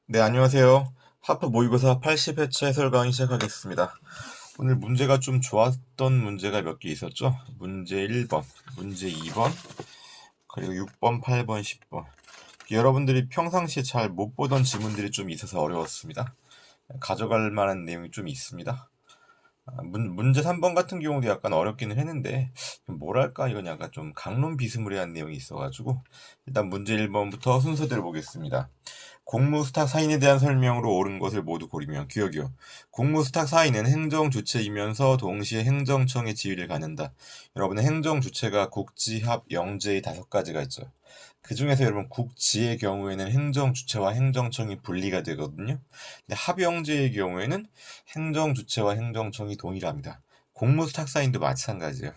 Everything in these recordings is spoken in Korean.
네, 안녕하세요. 하프 모의고사 80회차 해설 강의 시작하겠습니다. 오늘 문제가 좀 좋았던 문제가 몇 개 있었죠? 문제 1번, 문제 2번, 그리고 6번, 8번, 10번. 여러분들이 평상시에 잘 못 보던 지문들이 좀 있어서 어려웠습니다. 가져갈 만한 내용이 좀 있습니다. 문제 3번 같은 경우도 약간 어렵기는 했는데, 뭐랄까, 이건 약간 좀 강론 비스무리한 내용이 있어가지고, 일단 문제 1번부터 순서대로 보겠습니다. 공무수탁 사인에 대한 설명으로 옳은 것을 모두 고르며 기억이요. 공무수탁 사인은 행정주체이면서 동시에 행정청의 지위를 갖는다. 여러분의 행정주체가 국지, 합, 영제의 5가지가 있죠. 그 중에서 여러분 국지의 경우에는 행정주체와 행정청이 분리가 되거든요. 근데 합영제의 경우에는 행정주체와 행정청이 동일합니다. 공무수탁 사인도 마찬가지예요.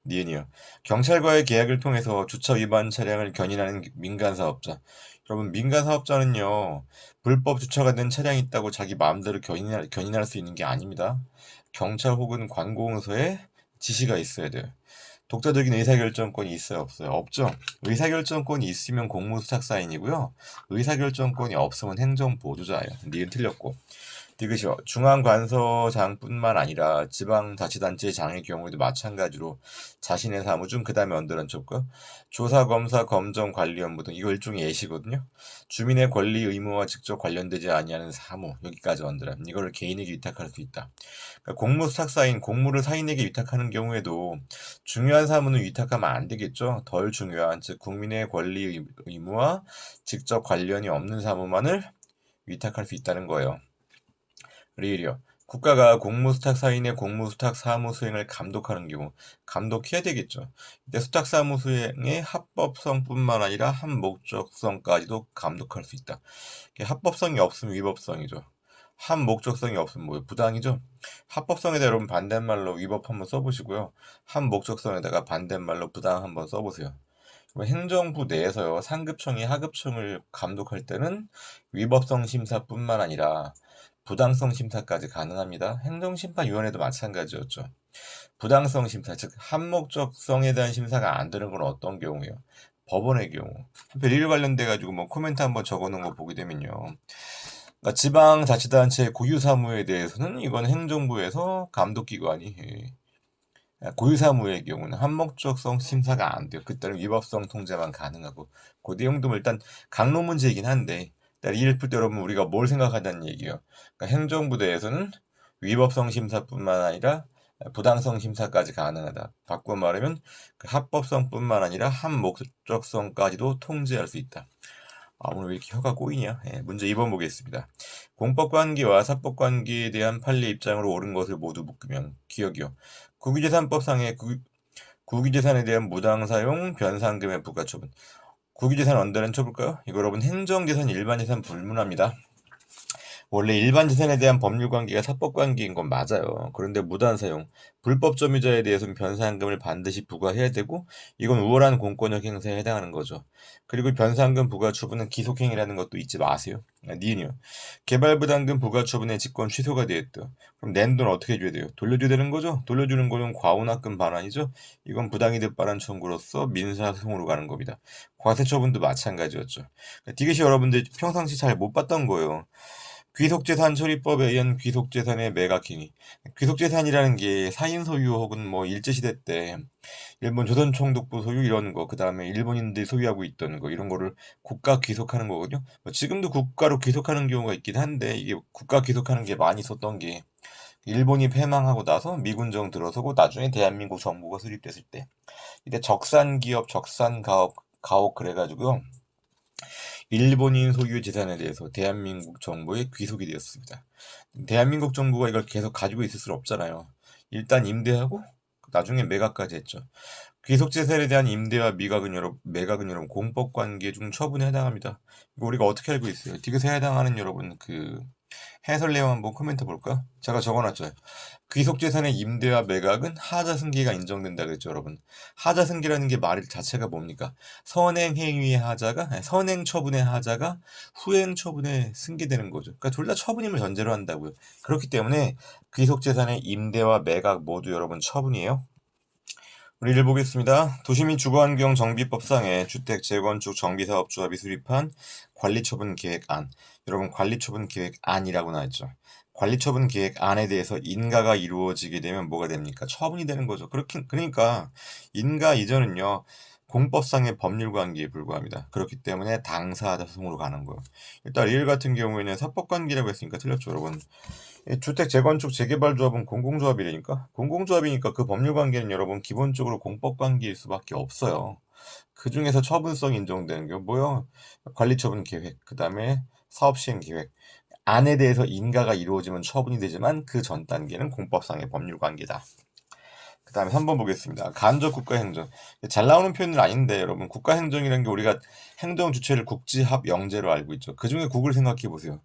니은이요. 경찰과의 계약을 통해서 주차 위반 차량을 견인하는 민간 사업자. 여러분, 민간 사업자는요, 불법 주차가 된 차량이 있다고 자기 마음대로 견인할 수 있는 게 아닙니다. 경찰 혹은 관공서에 지시가 있어야 돼요. 독자적인 의사결정권이 있어요, 없어요? 없죠. 의사결정권이 있으면 공무수탁 사인이고요. 의사결정권이 없으면 행정보조자예요. 니은 틀렸고. 디귿이요. 중앙관서장뿐만 아니라 지방자치단체장의 경우에도 마찬가지로 자신의 사무 중 그 다음에 언더런 쳤고 조사, 검사, 검정, 관리업무 등 이거 일종의 예시거든요. 주민의 권리, 의무와 직접 관련되지 아니하는 사무 여기까지 언더런 이거를 개인에게 위탁할 수 있다. 그러니까 공무수탁사인 공무를 사인에게 위탁하는 경우에도 중요한 사무는 위탁하면 안 되겠죠. 덜 중요한 즉 국민의 권리, 의무와 직접 관련이 없는 사무만을 위탁할 수 있다는 거예요. 리을이요. 국가가 공무수탁 사인의 공무수탁 사무 수행을 감독하는 경우 감독해야 되겠죠. 근데 수탁 사무 수행의 합법성뿐만 아니라 합목적성까지도 감독할 수 있다. 합법성이 없으면 위법성이죠. 합목적성이 없으면 뭐예요? 부당이죠. 합법성에다 여러분 반대말로 위법 한번 써보시고요. 합목적성에다가 반대말로 부당 한번 써보세요. 행정부 내에서요, 상급청이 하급청을 감독할 때는 위법성 심사뿐만 아니라 부당성 심사까지 가능합니다. 행정심판위원회도 마찬가지였죠. 부당성 심사, 즉 합목적성에 대한 심사가 안 되는 건 어떤 경우예요? 법원의 경우. 일 관련돼 가지고 뭐 코멘트 한번 적어놓은 거 보게 되면요. 그러니까 지방자치단체 고유사무에 대해서는 이건 행정부에서 감독기관이 고유사무의 경우는 한목적성 심사가 안 돼요. 그때는 위법성 통제만 가능하고 그 내용도 뭐 일단 강론 문제이긴 한데 일단 이를 풀 때 여러분 우리가 뭘 생각하자는 얘기예요. 그러니까 행정부대에서는 위법성 심사뿐만 아니라 부당성 심사까지 가능하다. 바꿔 말하면 그 합법성뿐만 아니라 한목적성까지도 통제할 수 있다. 오늘 왜 이렇게 혀가 꼬이냐? 문제 2번 보겠습니다. 공법관계와 사법관계에 대한 판례 입장으로 옳은 것을 모두 묶으면 기억이요. 국유재산법상의 국유재산에 대한 무당사용, 변상금의 부과처분. 국유재산 언더는 쳐볼까요? 이거 여러분 행정재산, 일반재산 불문합니다. 원래 일반 재산에 대한 법률 관계가 사법 관계인 건 맞아요. 그런데 무단 사용, 불법 점유자에 대해서는 변상금을 반드시 부과해야 되고 이건 우월한 공권력 행사에 해당하는 거죠. 그리고 변상금 부과 처분은 기속행위라는 것도 잊지 마세요. 니은요. 개발부담금 부과 처분의 직권 취소가 되었다. 그럼 낸 돈 어떻게 해줘야 돼요? 돌려줘야 되는 거죠? 돌려주는 거는 과온합금 반환이죠. 이건 부당이득 반환 청구로서 민사소송으로 가는 겁니다. 과세 처분도 마찬가지였죠. 디귿이 여러분들 평상시 잘 못 봤던 거예요. 귀속재산 처리법에 의한 귀속재산의 매각행위. 귀속재산이라는 게 사인 소유 혹은 뭐 일제시대 때 일본 조선총독부 소유 이런 거, 그 다음에 일본인들이 소유하고 있던 거 이런 거를 국가 귀속하는 거거든요. 뭐 지금도 국가로 귀속하는 경우가 있긴 한데 이게 국가 귀속하는 게 많이 있었던 게 일본이 패망하고 나서 미군정 들어서고 나중에 대한민국 정부가 수립됐을 때 이때 적산기업, 적산가업 그래가지고요. 일본인 소유 재산에 대해서 대한민국 정부에 귀속이 되었습니다. 대한민국 정부가 이걸 계속 가지고 있을 수는 없잖아요. 일단 임대하고 나중에 매각까지 했죠. 귀속재산에 대한 임대와 매각은 여러분 공법관계 중 처분에 해당합니다. 이거 우리가 어떻게 알고 있어요? 디귿에 해당하는 여러분 해설 내용 한번 코멘트 볼까? 제가 적어놨죠. 귀속재산의 임대와 매각은 하자승계가 인정된다 그랬죠, 여러분. 하자승계라는 게 말 자체가 뭡니까? 선행행위의 하자가, 아니, 선행처분의 하자가 후행처분에 승계되는 거죠. 그러니까 둘 다 처분임을 전제로 한다고요. 그렇기 때문에 귀속재산의 임대와 매각 모두 여러분 처분이에요. 우리 를 보겠습니다. 도시민 주거환경 정비법상에 주택 재건축 정비사업조합이 수립한 관리처분 계획안. 여러분 관리처분 계획안이라고 나왔죠. 관리처분 계획안에 대해서 인가가 이루어지게 되면 뭐가 됩니까? 처분이 되는 거죠. 그러니까 인가 이전은요. 공법상의 법률 관계에 불과합니다. 그렇기 때문에 당사자 소송으로 가는 거예요. 일단 리을 같은 경우에는 사법관계라고 했으니까 틀렸죠, 여러분. 주택 재건축 재개발 조합은 공공조합이라니까 공공조합이니까 그 법률 관계는 여러분 기본적으로 공법 관계일 수밖에 없어요. 그 중에서 처분성 인정되는 게 뭐요? 관리처분 계획, 그 다음에 사업시행 계획 안에 대해서 인가가 이루어지면 처분이 되지만 그 전 단계는 공법상의 법률 관계다. 그 다음에 3번 보겠습니다. 간접 국가행정. 잘 나오는 표현은 아닌데 여러분 국가행정이라는 게 우리가 행정 주체를 국지합 영제로 알고 있죠. 그 중에 국을 생각해 보세요.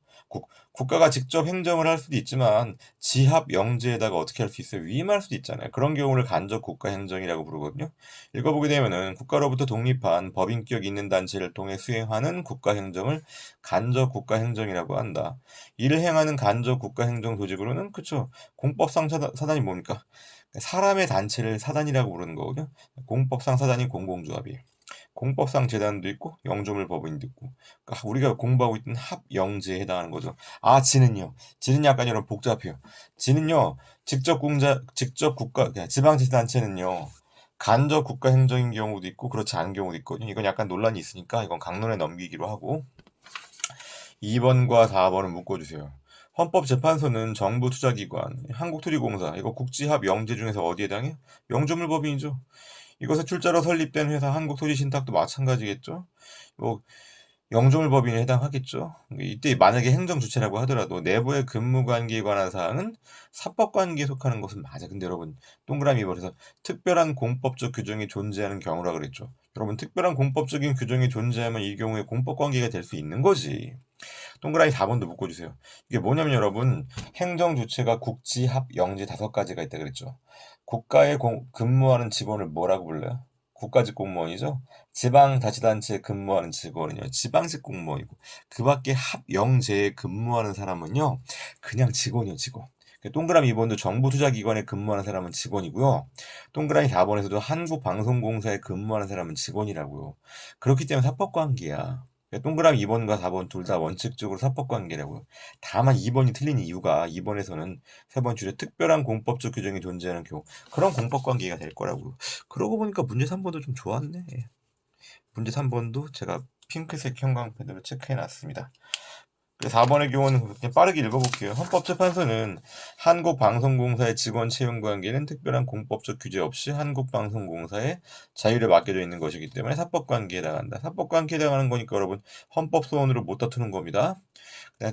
국가가 직접 행정을 할 수도 있지만 지합 영제에다가 어떻게 할 수 있어요? 위임할 수도 있잖아요. 그런 경우를 간접 국가행정이라고 부르거든요. 읽어보게 되면은 국가로부터 독립한 법인격 있는 단체를 통해 수행하는 국가행정을 간접 국가행정이라고 한다. 이를 행하는 간접 국가행정 조직으로는 그쵸? 공법상 사단이 뭡니까? 사람의 단체를 사단이라고 부르는 거거든요. 공법상 사단이 공공조합이에요. 공법상 재단도 있고 영조물 법인도 있고 그러니까 우리가 공부하고 있던 합영제에 해당하는 거죠. 아 지는요. 지는 약간 여러분 복잡해요. 지는요. 직접 국가 그냥 지방자치단체는요. 간접 국가 행정인 경우도 있고 그렇지 않은 경우도 있거든요. 이건 약간 논란이 있으니까 이건 강론에 넘기기로 하고 2번과 4번은 묶어주세요. 헌법재판소는 정부 투자기관, 한국토지공사, 이거 국지합 영제 중에서 어디에 해당해요? 영조물 법인이죠. 이것에 출자로 설립된 회사 한국토지신탁도 마찬가지겠죠. 뭐 영조물 법인에 해당하겠죠. 이때 만약에 행정주체라고 하더라도 내부의 근무관계에 관한 사항은 사법관계에 속하는 것은 맞아. 근데 여러분 동그라미 입어서 특별한 공법적 규정이 존재하는 경우라 그랬죠. 여러분 특별한 공법적인 규정이 존재하면 이 경우에 공법관계가 될 수 있는 거지. 동그라미 4번도 묶어주세요. 이게 뭐냐면 여러분 행정주체가 국지, 합, 영지 5가지가 있다 그랬죠. 국가에 근무하는 직원을 뭐라고 불러요? 국가직 공무원이죠. 지방자치단체에 근무하는 직원은요. 지방직 공무원이고 그 밖에 합, 영제에 근무하는 사람은요. 그냥 직원이요. 직원. 동그라미 2번도 정부투자기관에 근무하는 사람은 직원이고요. 동그라미 4번에서도 한국방송공사에 근무하는 사람은 직원이라고요. 그렇기 때문에 사법관계야. 동그라미 2번과 4번 둘 다 원칙적으로 사법관계라고요. 다만 2번이 틀린 이유가 2번에서는 3번 줄에 특별한 공법적 규정이 존재하는 경우 그런 공법관계가 될 거라고요. 그러고 보니까 문제 3번도 좀 좋았네. 문제 3번도 제가 핑크색 형광펜으로 체크해놨습니다. 4번의 경우는 그냥 빠르게 읽어볼게요. 헌법재판소는 한국방송공사의 직원 채용 관계는 특별한 공법적 규제 없이 한국방송공사의 자유를 맡겨져 있는 것이기 때문에 사법관계에 해당한다. 사법관계에 해당하는 거니까 여러분 헌법소원으로 못 다투는 겁니다.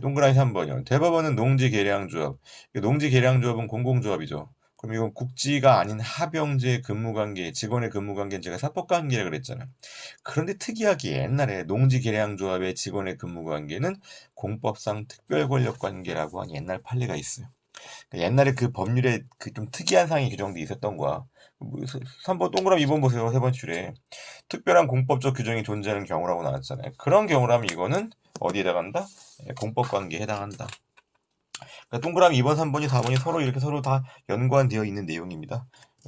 동그라미 3번이요. 대법원은 농지계량조합. 농지계량조합은 공공조합이죠. 그럼 이건 국지가 아닌 합영제 근무관계, 직원의 근무관계는 제가 사법관계라 그랬잖아요. 그런데 특이하게 옛날에 농지계량조합의 직원의 근무관계는 공법상 특별권력관계라고 한 옛날 판례가 있어요. 그러니까 옛날에 그 법률에 그 좀 특이한 상이 규정돼 있었던 거야. 3번 동그라미 2번 보세요. 3번 줄에 특별한 공법적 규정이 존재하는 경우라고 나왔잖아요. 그런 경우라면 이거는 어디에 해당한다? 공법관계에 해당한다. 그러니까 동그라미 2번, 3번이 4번이 서로 다 연관되어 있는 내용입니다.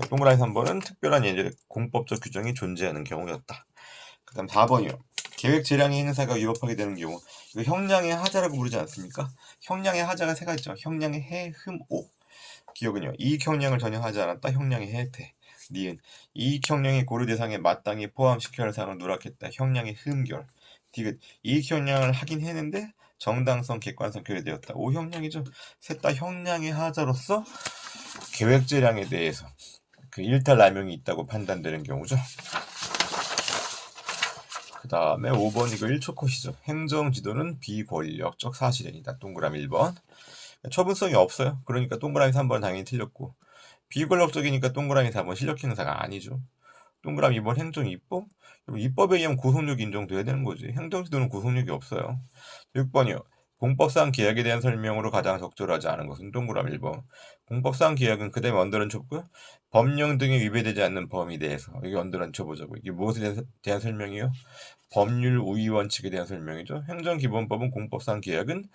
동그라미 3번은 특별한 예제 공법적 규정이 존재하는 경우였다. 그 다음 4번이요. 계획 재량의 행사가 위법하게 되는 경우 이거 형량의 하자라고 부르지 않습니까? 형량의 하자가 3가지 있죠. 형량의 해, 흠, 오. 기억은요. 이익 형량을 전혀 하지 않았다. 형량의 혜태. 니은 이익 형량이 고려 대상에 마땅히 포함시켜야 할 사항을 누락했다. 형량의 흠결. 디귿 이익 형량을 하긴 했는데 정당성, 객관성 결여되었다. 오 형량이죠. 셋 다 형량의 하자로서 계획 재량에 대해서 그 일탈남용이 있다고 판단되는 경우죠. 그 다음에 5번 이거 1초 컷이죠. 행정지도는 비권력적 사실행위다. 동그라미 1번. 처분성이 없어요. 그러니까 동그라미 3번 당연히 틀렸고 비권력적이니까 동그라미 4번 실력행사가 아니죠. 동그라미 2번 행정입법. 입법에 의한 구속력이 인정돼야 되는 거지. 행정지도는 구속력이 없어요. 6번이요. 공법상 계약에 대한 설명으로 가장 적절하지 않은 것은 동그라미 1번. 공법상 계약은 그다음에 언더라인 쳐보고요. 법령 등에 위배되지 않는 범위에 대해서 여기 언더라인 쳐보자고. 이게 무엇에 대한 설명이요? 법률 우위 원칙에 대한 설명이죠. 행정기본법은 공법상 계약은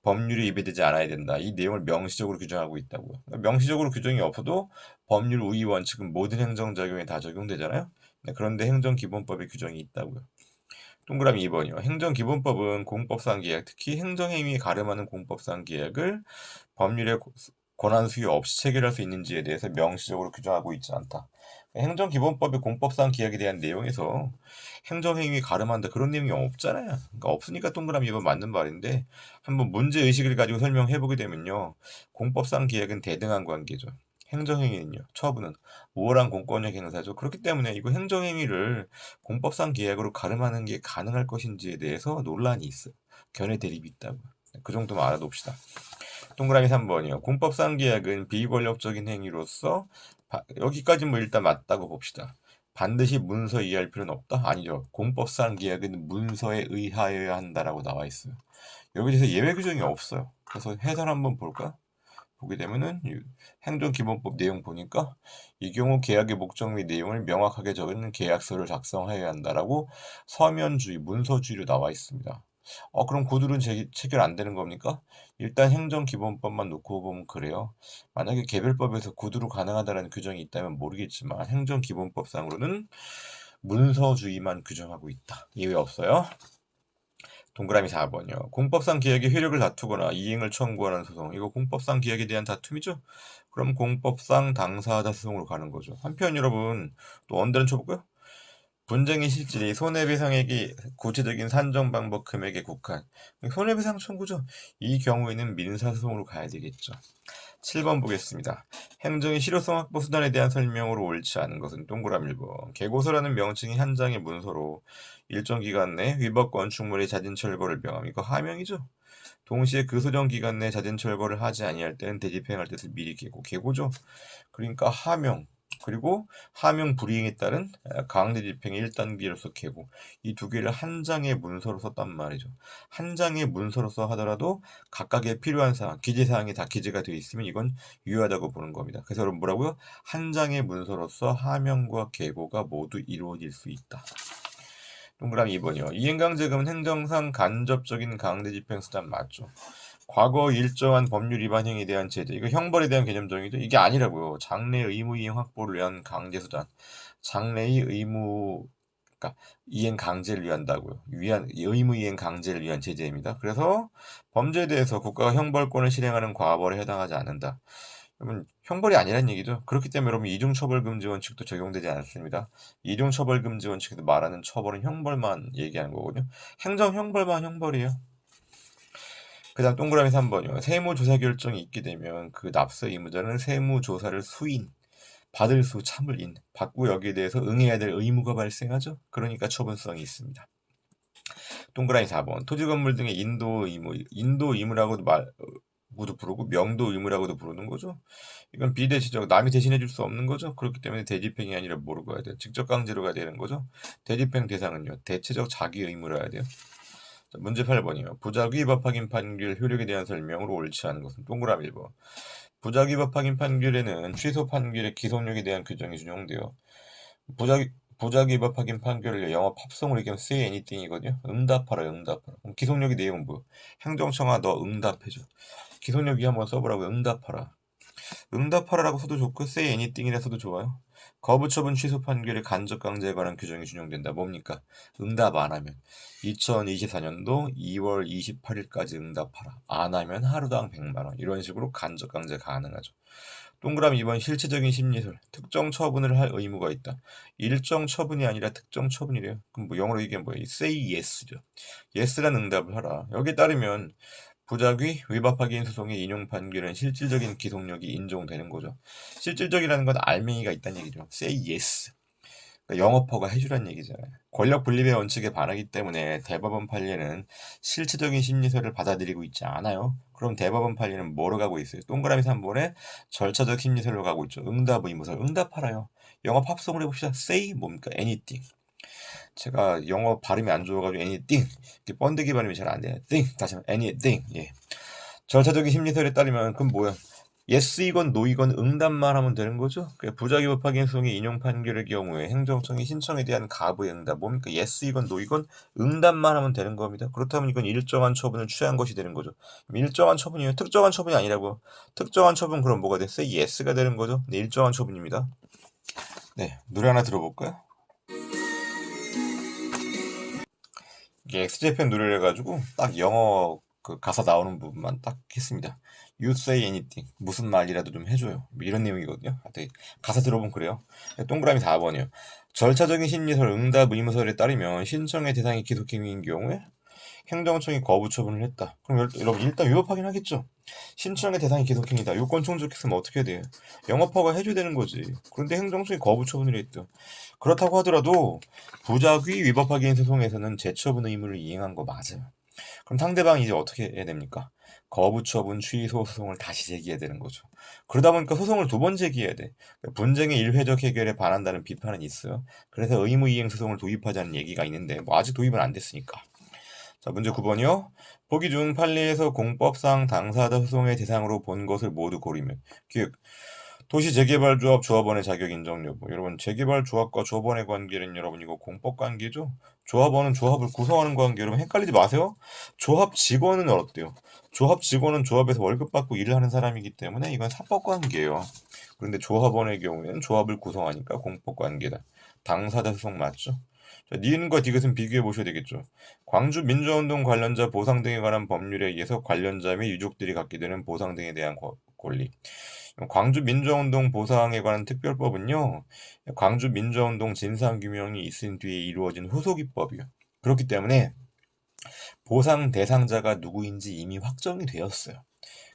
법률에 위배되지 않아야 된다. 이 내용을 명시적으로 규정하고 있다고요. 그러니까 명시적으로 규정이 없어도 법률 우위 원칙은 모든 행정작용에 다 적용되잖아요. 네, 그런데 행정기본법에 규정이 있다고요. 동그라미 2번이요. 행정기본법은 공법상 계약, 특히 행정행위에 가름하는 공법상 계약을 법률의 권한 수요 없이 체결할 수 있는지에 대해서 명시적으로 규정하고 있지 않다. 행정기본법의 공법상 계약에 대한 내용에서 행정행위 가름한다 그런 내용이 없잖아요. 그러니까 없으니까 동그라미 2번 맞는 말인데 한번 문제의식을 가지고 설명해보게 되면요. 공법상 계약은 대등한 관계죠. 행정행위는요. 처분은 우월한 공권력 행사죠. 그렇기 때문에 이거 행정행위를 공법상 계약으로 가름하는 게 가능할 것인지에 대해서 논란이 있어요. 견해 대립이 있다고요. 그 정도만 알아둡시다. 동그라미 3번이요. 공법상 계약은 비권력적인 행위로서 여기까지 뭐 일단 맞다고 봅시다. 반드시 문서에 의할 필요는 없다? 아니죠. 공법상 계약은 문서에 의하여야 한다라고 나와 있어요. 여기서 예외 규정이 없어요. 그래서 해설 한번 볼까? 보게 되면은 행정기본법 내용 보니까 이 경우 계약의 목적 및 내용을 명확하게 적은 계약서를 작성하여야 한다라고 서면주의, 문서주의로 나와 있습니다. 그럼 고들은 체결 안 되는 겁니까? 일단 행정기본법만 놓고 보면 그래요. 만약에 개별법에서 구두로 가능하다는 규정이 있다면 모르겠지만 행정기본법상으로는 문서주의만 규정하고 있다. 예외 없어요. 동그라미 4번이요. 공법상 계약의 효력을 다투거나 이행을 청구하는 소송. 이거 공법상 계약에 대한 다툼이죠? 그럼 공법상 당사자 소송으로 가는 거죠. 한편 여러분 또 언더는 쳐볼까요? 분쟁의 실질이 손해배상액이 구체적인 산정 방법 금액에 국한. 손해배상 청구죠. 이 경우에는 민사소송으로 가야 되겠죠. 7번 보겠습니다. 행정의 실효성 확보 수단에 대한 설명으로 옳지 않은 것은 동그라미 1번. 계고서라는 명칭이 한 장의 문서로 일정 기간 내 위법 건축물의 자진 철거를 명함. 이거 하명이죠. 동시에 그 소정 기간 내 자진 철거를 하지 아니할 때는 대집행할 뜻을 미리 계고죠. 그러니까 하명 그리고 하명 불이행에 따른 강제집행의 1단계로서 계고 이 두 개를 한 장의 문서로 썼단 말이죠. 한 장의 문서로서 하더라도 각각의 필요한 사항, 기재사항이 다 기재가 되어 있으면 이건 유효하다고 보는 겁니다. 그래서 여러분 뭐라고요? 한 장의 문서로서 하명과 계고가 모두 이루어질 수 있다. 동그라미 2번이요. 이행강제금은 행정상 간접적인 강제집행 수단 맞죠? 과거 일정한 법률 위반 행위에 대한 제재. 이거 형벌에 대한 개념 정의죠. 이게 아니라고요. 장래 의무 이행 확보를 위한 강제 수단. 장래의 의무 그러니까 이행 강제를 위한다고요. 의무 이행 강제를 위한 제재입니다. 그래서 범죄에 대해서 국가가 형벌권을 실행하는 과벌에 해당하지 않는다. 그러면 형벌이 아니란 얘기죠. 그렇기 때문에 여러분 이중처벌금지 원칙도 적용되지 않습니다. 이중처벌금지 원칙에서 말하는 처벌은 형벌만 얘기하는 거거든요. 행정형벌만 형벌이에요. 그 다음 동그라미 3번이요. 세무조사 결정이 있게 되면 그 납세 의무자는 세무조사를 받을 수 참을인, 받고 여기에 대해서 응해야 될 의무가 발생하죠. 그러니까 처분성이 있습니다. 동그라미 4번. 토지 건물 등의 인도 의무라고도 부르고 명도 의무라고도 부르는 거죠. 이건 비대시적, 남이 대신해 줄 수 없는 거죠. 그렇기 때문에 대집행이 아니라 뭐로 가야 돼요? 직접 강제로 가야 되는 거죠. 대집행 대상은요. 대체적 자기 의무로 해야 돼요. 자, 문제 8번이요. 부작위법 확인 판결 효력에 대한 설명으로 옳지 않은 것은 동그라미 1번. 부작위법 확인 판결에는 취소 판결의 기속력에 대한 규정이 준용돼요. 부작위법 확인 판결을 영어 팝송으로 얘기하면 say anything이거든요. 응답하라. 그럼 기속력의 내용은 뭐? 행정청아 너 응답해줘. 기속력이 한번 써보라고. 응답하라라고 써도 좋고 say anything이라 써도 좋아요. 거부처분 취소 판결의 간접 강제에 관한 규정이 준용된다. 뭡니까? 응답 안 하면 2024년도 2월 28일까지 응답하라. 안 하면 하루당 100만 원. 이런 식으로 간접 강제 가능하죠. 동그라미 2번 실체적인 심리설. 특정 처분을 할 의무가 있다. 일정 처분이 아니라 특정 처분이래요. 그럼 뭐 영어로 이게 뭐예요? say yes죠. yes라는 응답을 하라. 여기에 따르면 부작위 위법 확인 소송의 인용 판결은 실질적인 기속력이 인정되는 거죠. 실질적이라는 건 알맹이가 있다는 얘기죠. say yes. 그러니까 영업허가 해주란 얘기잖아요. 권력 분립의 원칙에 반하기 때문에 대법원 판례는 실체적인 심리설을 받아들이고 있지 않아요. 그럼 대법원 판례는 뭐로 가고 있어요? 동그라미 3번에 절차적 심리설로 가고 있죠. 응답 의무설. 응답하라요. 영업 합성을 해봅시다. say 뭡니까? anything. 제가 영어 발음이 안 좋아가지고 anything 이렇게 번데기 발음이 잘 안 돼요. thing 다시 한번 anything. 예. 절차적인 심리설에 따르면 그럼 뭐야? 예스이건 노이건 응답만 하면 되는 거죠. 부작위 법확인 소송의 인용 판결의 경우에 행정청이 신청에 대한 가부의 응답 뭡니까? 예스이건 노이건 응답만 하면 되는 겁니다. 그렇다면 이건 일정한 처분을 취한 것이 되는 거죠. 일정한 처분이에요. 특정한 처분이 아니라고. 특정한 처분 그럼 뭐가 돼? say yes가 되는 거죠. 네, 일정한 처분입니다. 네, 노래 하나 들어볼까요? 이게 엑스제팬 노래를 해가지고 딱 영어 그 가사 나오는 부분만 딱 했습니다. You say anything. 무슨 말이라도 좀 해줘요. 뭐 이런 내용이거든요. 하여튼 가사 들어보면 그래요. 동그라미 4번이요. 절차적인 심리설 응답 의무설에 따르면 신청의 대상이 기속행위인 경우에 행정청이 거부 처분을 했다. 그럼 여러분 일단 위법하긴 하겠죠. 신청의 대상이 기속행위다. 요건 충족했으면 어떻게 돼요? 영업허가 해줘야 되는 거지. 그런데 행정청이 거부 처분을 했다. 그렇다고 하더라도 부작위 위법확인 소송에서는 재처분 의무를 이행한 거 맞아요. 그럼 상대방이 이제 어떻게 해야 됩니까? 거부 처분 취소 소송을 다시 제기해야 되는 거죠. 그러다 보니까 소송을 두 번 제기해야 돼. 분쟁의 일회적 해결에 반한다는 비판은 있어요. 그래서 의무 이행 소송을 도입하자는 얘기가 있는데 뭐 아직 도입은 안 됐으니까. 자, 문제 9번이요. 보기 중 판례에서 공법상 당사자 소송의 대상으로 본 것을 모두 고르면 기획 도시재개발조합 조합원의 자격 인정 여부. 여러분 재개발조합과 조합원의 관계는 여러분 이거 공법 관계죠? 조합원은 조합을 구성하는 관계. 여러분 헷갈리지 마세요. 조합 직원은 어때요? 조합 직원은 조합에서 월급 받고 일을 하는 사람이기 때문에 이건 사법 관계예요. 그런데 조합원의 경우에는 조합을 구성하니까 공법 관계다. 당사자 소송 맞죠? 자, 니은과 디귿은 비교해 보셔야 되겠죠. 광주 민주화운동 관련자 보상 등에 관한 법률에 의해서 관련자 및 유족들이 갖게 되는 보상 등에 대한 권리. 광주 민주화운동 보상에 관한 특별법은요, 광주 민주화운동 진상규명이 있은 뒤에 이루어진 후속입법이요. 그렇기 때문에 보상 대상자가 누구인지 이미 확정이 되었어요.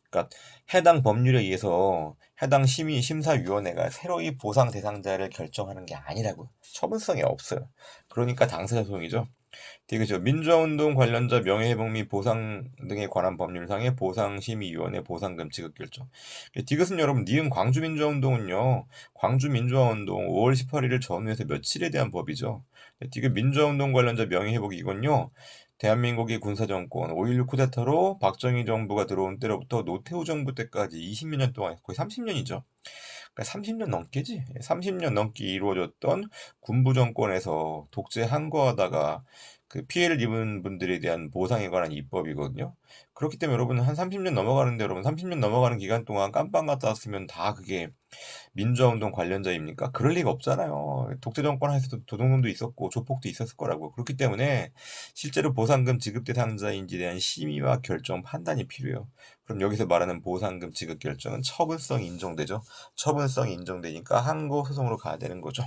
그러니까 해당 법률에 의해서 해당 심사위원회가 새로이 보상 대상자를 결정하는 게 아니라고요. 처분성이 없어요. 그러니까 당사자 소송이죠. 디귿이죠. 민주화운동 관련자 명예회복 및 보상 등에 관한 법률상의 보상심의위원회 보상금 지급 결정. 디귿은 여러분 니은 광주민주화운동은요. 광주민주화운동 5월 18일을 전후해서 며칠에 대한 법이죠. 디귿 민주화운동 관련자 명예회복 이건요. 대한민국의 군사정권 5.16 쿠데타로 박정희 정부가 들어온 때로부터 노태우 정부 때까지 20몇 년 동안 거의 30년이죠. 그러니까 30년 넘게지. 30년 넘게 이루어졌던 군부 정권에서 독재 항거하다가 그 피해를 입은 분들에 대한 보상에 관한 입법이거든요. 그렇기 때문에 여러분 한 30년 넘어가는데 여러분 30년 넘어가는 기간 동안 깜빵 갔다 왔으면 다 그게 민주화운동 관련자입니까? 그럴 리가 없잖아요. 독재 정권 하에서도 도둑놈도 있었고 조폭도 있었을 거라고. 그렇기 때문에 실제로 보상금 지급 대상자인지에 대한 심의와 결정 판단이 필요해요. 그럼 여기서 말하는 보상금 지급 결정은 처분성이 인정되죠. 처분성이 인정되니까 항고 소송으로 가야 되는 거죠.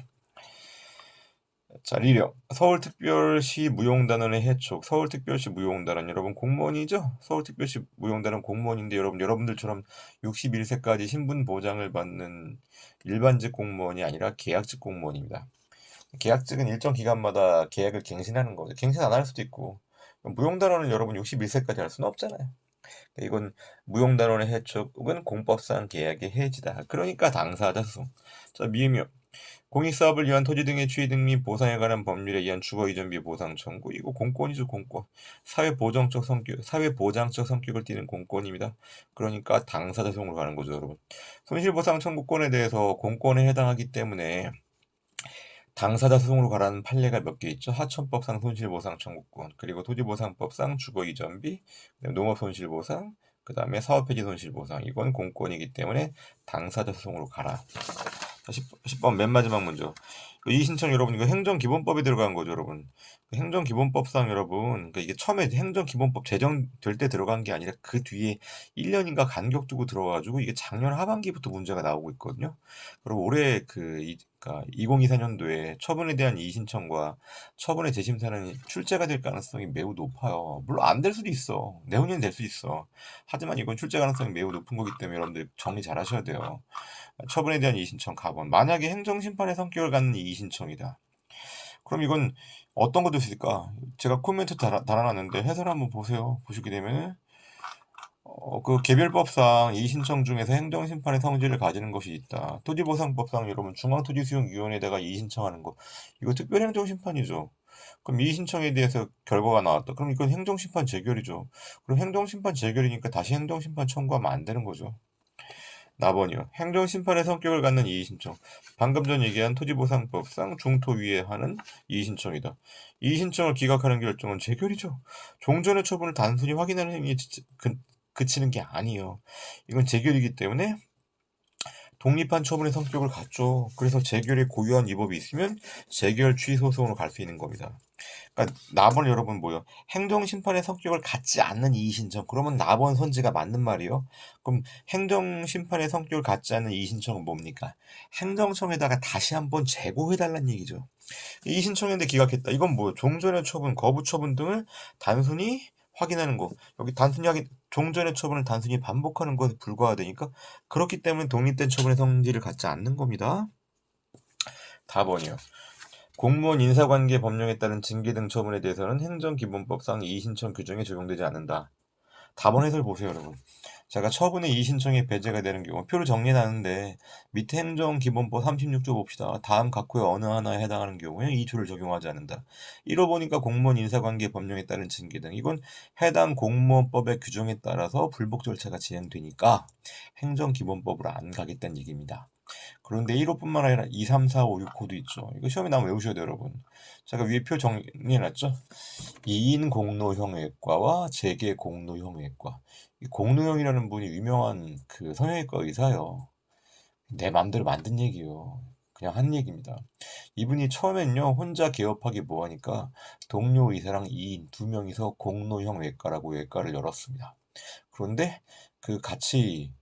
자, 리력. 서울특별시 무용단원의 해촉. 서울특별시 무용단원 여러분 공무원이죠? 서울특별시 무용단원 공무원인데 여러분들처럼 61세까지 신분 보장을 받는 일반직 공무원이 아니라 계약직 공무원입니다. 계약직은 일정 기간마다 계약을 갱신하는 거죠. 갱신 안 할 수도 있고. 무용단원을 여러분 61세까지 할 수는 없잖아요. 이건 무용단원의 해촉은 공법상 계약의 해지다. 그러니까 당사자 소송. 자, 미음이요. 공익사업을 위한 토지 등의 취득 및 보상에 관한 법률에 의한 주거이전비 보상 청구. 이거 공권이죠, 공권. 사회보장적 성격을 띠는 공권입니다. 그러니까 당사자 소송으로 가는 거죠, 여러분. 손실보상 청구권에 대해서 공권에 해당하기 때문에 당사자 소송으로 가라는 판례가 몇 개 있죠. 하천법상 손실보상 청구권, 그리고 토지보상법상 주거이전비, 농업손실보상, 그 다음에 사업폐지 손실보상. 이건 공권이기 때문에 당사자 소송으로 가라. 10번 맨 마지막 문제. 이 신청 여러분 이거 행정기본법에 들어간 거죠, 여러분. 행정기본법상 여러분, 그러니까 이게 처음에 행정기본법 제정될 때 들어간 게 아니라 그 뒤에 1년인가 간격 두고 들어가가지고 이게 작년 하반기부터 문제가 나오고 있거든요. 그리고 올해 그러니까 2024년도에 처분에 대한 이의신청과 처분의 재심사는 출제가 될 가능성이 매우 높아요. 물론 안 될 수도 있어. 내후년 될 수 있어. 하지만 이건 출제 가능성이 매우 높은 거기 때문에 여러분들 정리 잘 하셔야 돼요. 처분에 대한 이의신청 가번. 만약에 행정심판의 성격을 갖는 이의신청이다. 그럼 이건 어떤 것도 있을까? 제가 코멘트 달아놨는데 해설 한번 보세요. 보시게 되면 그 개별법상 이의신청 중에서 행정심판의 성질을 가지는 것이 있다. 토지보상법상 여러분 중앙토지수용위원회에다가 이의신청하는 거 이거 특별행정심판이죠. 그럼 이의 신청에 대해서 결과가 나왔다. 그럼 이건 행정심판 재결이죠. 그럼 행정심판 재결이니까 다시 행정심판 청구하면 안 되는 거죠. 나번이요. 행정심판의 성격을 갖는 이의신청. 방금 전 얘기한 토지보상법상 중토위에 하는 이의신청이다. 이의신청을 기각하는 결정은 재결이죠. 종전의 처분을 단순히 확인하는 행위에 그치는 게 아니에요. 이건 재결이기 때문에 독립한 처분의 성격을 갖죠. 그래서 재결의 고유한 위법이 있으면 재결 취소 소송으로 갈 수 있는 겁니다. 그러니까 나번 여러분 뭐요? 행정심판의 성격을 갖지 않는 이의신청. 그러면 나번 선지가 맞는 말이요. 그럼 행정심판의 성격을 갖지 않는 이의신청은 뭡니까? 행정청에다가 다시 한번 재고해달라는 얘기죠. 이의신청했는데 기각했다. 이건 뭐요? 종전의 처분, 거부 처분 등을 단순히 확인하는 거. 여기 단순히 종전의 처분을 단순히 반복하는 것에 불과하다니까. 그렇기 때문에 독립된 처분의 성질을 갖지 않는 겁니다. 다번이요. 공무원 인사관계 법령에 따른 징계 등 처분에 대해서는 행정기본법상 이의신청 규정에 적용되지 않는다. 다번 해설 보세요, 여러분. 제가 처분의 이의신청에 배제가 되는 경우 표를 정리해놨는데 밑에 행정기본법 36조 봅시다. 다음 각호의 어느 하나에 해당하는 경우에 이 조를 적용하지 않는다. 이러 보니까 공무원 인사관계 법령에 따른 징계 등 이건 해당 공무원법의 규정에 따라서 불복 절차가 진행되니까 행정기본법으로 안 가겠다는 얘기입니다. 그런데 1호뿐만 아니라 2, 3, 4, 5, 6호도 있죠. 이거 시험에 나오면 외우셔야 돼요, 여러분. 제가 위에 표 정리해놨죠. 2인 공로형외과와 재계 공로형외과. 이 공로형이라는 분이 유명한 그 성형외과 의사예요. 내 맘대로 만든 얘기예요. 그냥 한 얘기입니다. 이분이 처음엔요, 혼자 개업하기 뭐하니까 동료 의사랑 2인, 2명이서 공로형외과라고 외과를 열었습니다. 그런데 그 같이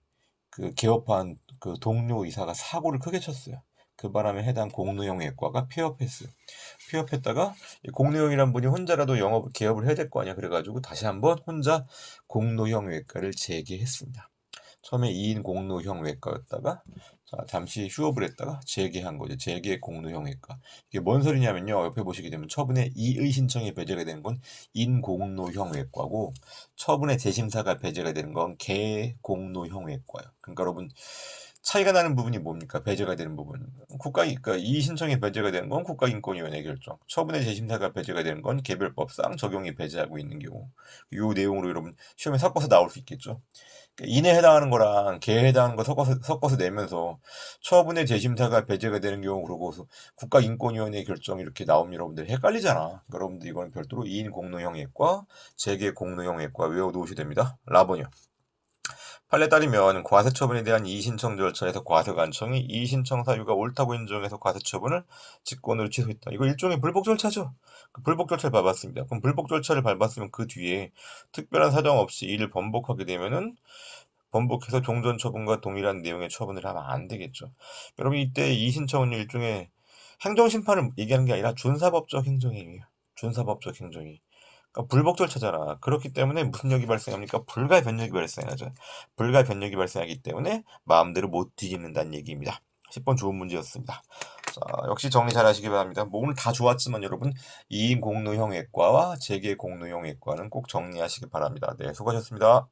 그 개업한 그 동료 의사가 사고를 크게 쳤어요. 그 바람에 해당 공로형 외과가 폐업했어요. 폐업했다가 공로형이란 분이 혼자라도 개업을 해야 될 거 아니야. 그래가지고 다시 한번 혼자 공로형 외과를 재개했습니다. 처음에 2인 공로형 외과였다가 잠시 휴업을 했다가 재개한 거죠. 재개 공로형 외과. 이게 뭔 소리냐면요. 옆에 보시게 되면 처분에 이의 신청이 배제가 되는 건 인공로형 외과고 처분의 재심사가 배제가 되는 건 개공로형 외과예요. 그러니까 여러분 차이가 나는 부분이 뭡니까? 배제가 되는 부분. 그러니까 이의 신청이 배제가 되는 건 국가인권위원회 결정. 처분의 재심사가 배제가 되는 건 개별법상 적용이 배제하고 있는 경우. 이 내용으로 여러분 시험에 섞어서 나올 수 있겠죠. 인에 해당하는 거랑 개에 해당하는 거 섞어서 내면서 처분의 재심사가 배제가 되는 경우 그러고 국가인권위원회 결정 이렇게 나오면 여러분들 헷갈리잖아. 여러분들 이거는 별도로 2인 공로형외과, 재계 공로형외과 외워두셔야 됩니다. 라본이요. 판례에 따르면 과세처분에 대한 이의신청 절차에서 과세관청이 이의신청 사유가 옳다고 인정해서 과세처분을 직권으로 취소했다. 이거 일종의 불복 절차죠. 그 불복 절차를 밟았습니다. 그럼 불복 절차를 밟았으면 그 뒤에 특별한 사정 없이 이를 번복하게 되면은 번복해서 종전 처분과 동일한 내용의 처분을 하면 안 되겠죠. 여러분 이때 이의신청은 일종의 행정심판을 얘기하는 게 아니라 준사법적 행정행위예요. 준사법적 행정행위. 그러니까 불복 절차잖아. 그렇기 때문에 무슨 역이 발생합니까? 불가의 변력이 발생하죠. 불가의 변력이 발생하기 때문에 마음대로 못 뒤집는다는 얘기입니다. 10번 좋은 문제였습니다. 자, 역시 정리 잘 하시기 바랍니다. 뭐 오늘 다 좋았지만 여러분 2인 공로형외과와 재계 공로형외과는 꼭 정리하시기 바랍니다. 네, 수고하셨습니다.